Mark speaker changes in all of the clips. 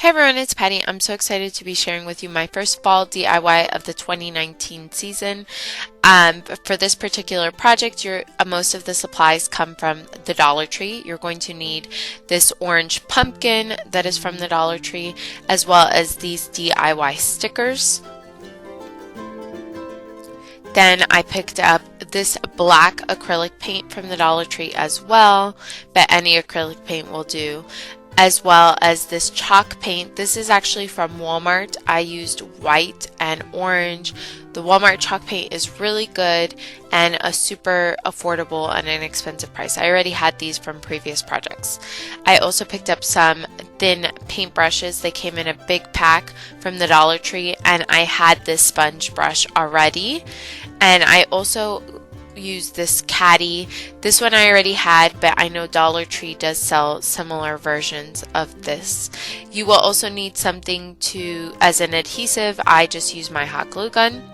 Speaker 1: Hey everyone, it's Patty. I'm so excited to be sharing with you my first fall DIY of the 2019 season. For this particular project, most of the supplies come from the Dollar Tree. You're going to need this orange pumpkin that is from the Dollar Tree, as well as these DIY stickers. Then I picked up this black acrylic paint from the Dollar Tree as well, but any acrylic paint will do, as well as this chalk paint. This is actually from Walmart. I used white and orange. The Walmart chalk paint is really good and a super affordable and inexpensive price. I already had these from previous projects. I also picked up some thin paint brushes. They came in a big pack from the Dollar Tree, and I had this sponge brush already. And I also use this caddy. This one I already had, but I know Dollar Tree does sell similar versions of this. You will also need something as an adhesive. I just use my hot glue gun.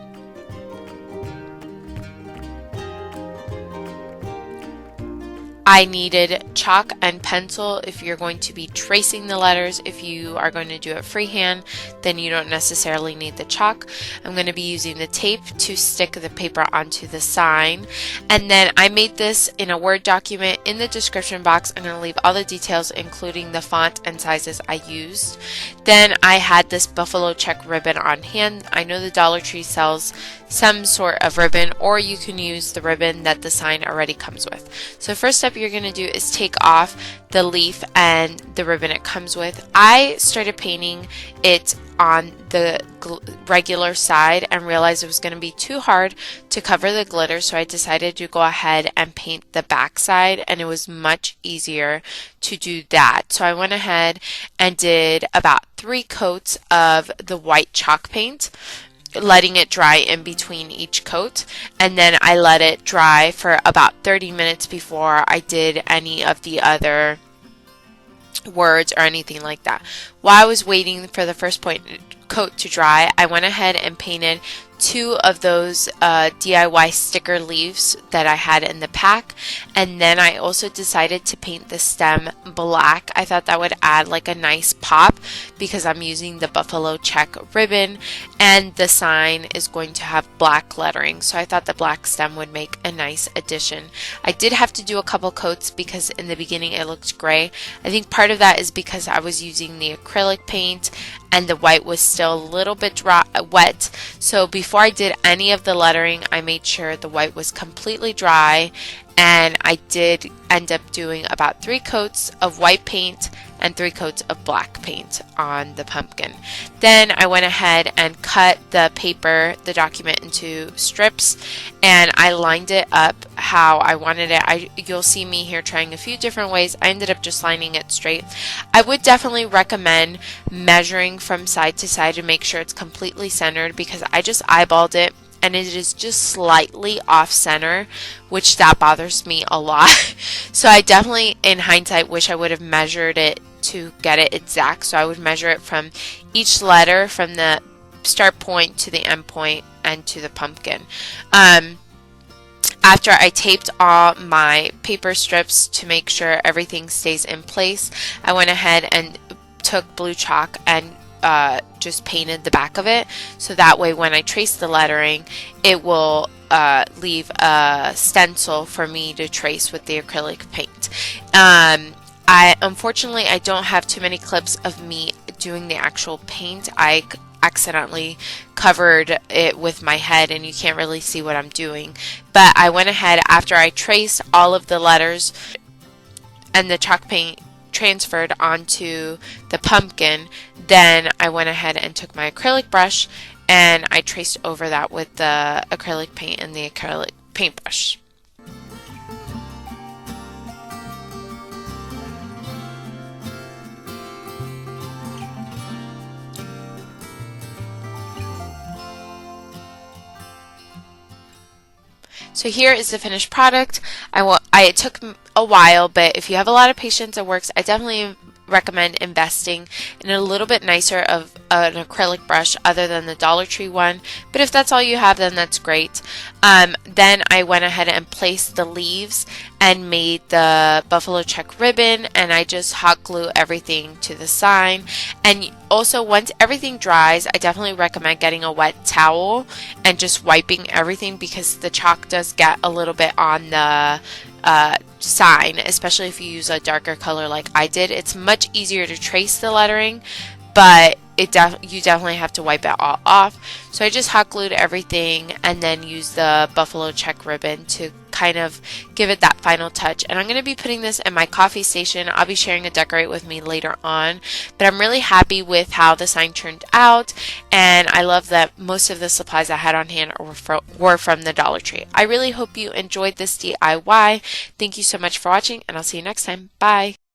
Speaker 1: I needed chalk and pencil if you're going to be tracing the letters. If you are going to do it freehand, then you don't necessarily need the chalk. I'm going to be using the tape to stick the paper onto the sign. And then I made this in a Word document. In the description box, I'm going to leave all the details, including the font and sizes I used. Then I had this buffalo check ribbon on hand. I know the Dollar Tree sells some sort of ribbon, or you can use the ribbon that the sign already comes with. So first step you're going to do is take off the leaf and the ribbon it comes with. I started painting it on the regular side and realized it was going to be too hard to cover the glitter, so I decided to go ahead and paint the back side, and it was much easier to do that. So I went ahead and did about 3 coats of the white chalk paint, letting it dry in between each coat, and then I let it dry for about 30 minutes before I did any of the other words or anything like that. While I was waiting for the first coat to dry, I went ahead and painted 2 of those DIY sticker leaves that I had in the pack, and then I also decided to paint the stem black. I thought that would add like a nice pop because I'm using the buffalo check ribbon and the sign is going to have black lettering, so I thought the black stem would make a nice addition. I did have to do a couple coats because in the beginning it looked gray. I think part of that is because I was using the acrylic paint and the white was still a little bit wet. So before I did any of the lettering, I made sure the white was completely dry, and I did end up doing about 3 coats of white paint and 3 coats of black paint on the pumpkin. Then I went ahead and cut the paper, the document, into strips, and I lined it up how I wanted it. You'll see me here trying a few different ways. I ended up just lining it straight. I would definitely recommend measuring from side to side to make sure it's completely centered, because I just eyeballed it and it is just slightly off center, which that bothers me a lot. So I definitely, in hindsight, wish I would have measured it to get it exact. So I would measure it from each letter, from the start point to the end point and to the pumpkin. After I taped all my paper strips to make sure everything stays in place, I went ahead and took blue chalk and just painted the back of it, so that way when I trace the lettering, it will leave a stencil for me to trace with the acrylic paint. Unfortunately, I don't have too many clips of me doing the actual paint. I accidentally covered it with my head and you can't really see what I'm doing, but I went ahead after I traced all of the letters and the chalk paint transferred onto the pumpkin. Then I went ahead and took my acrylic brush and I traced over that with the acrylic paint and the acrylic paintbrush. So here is the finished product. It took a while, but if you have a lot of patience, it works. I definitely recommend investing in a little bit nicer of an acrylic brush other than the Dollar Tree one, but if that's all you have, then that's great. Then I went ahead and placed the leaves and made the buffalo check ribbon, and I just hot glue everything to the sign. And also, once everything dries, I definitely recommend getting a wet towel and just wiping everything, because the chalk does get a little bit on the sign, especially if you use a darker color like I did. It's much easier to trace the lettering, but you definitely have to wipe it all off. So I just hot glued everything and then used the buffalo check ribbon to kind of give it that final touch. And I'm going to be putting this in my coffee station. I'll be sharing a decorate with me later on, but I'm really happy with how the sign turned out, and I love that most of the supplies I had on hand were from the Dollar Tree. I really hope you enjoyed this DIY. Thank you so much for watching, and I'll see you next time. Bye!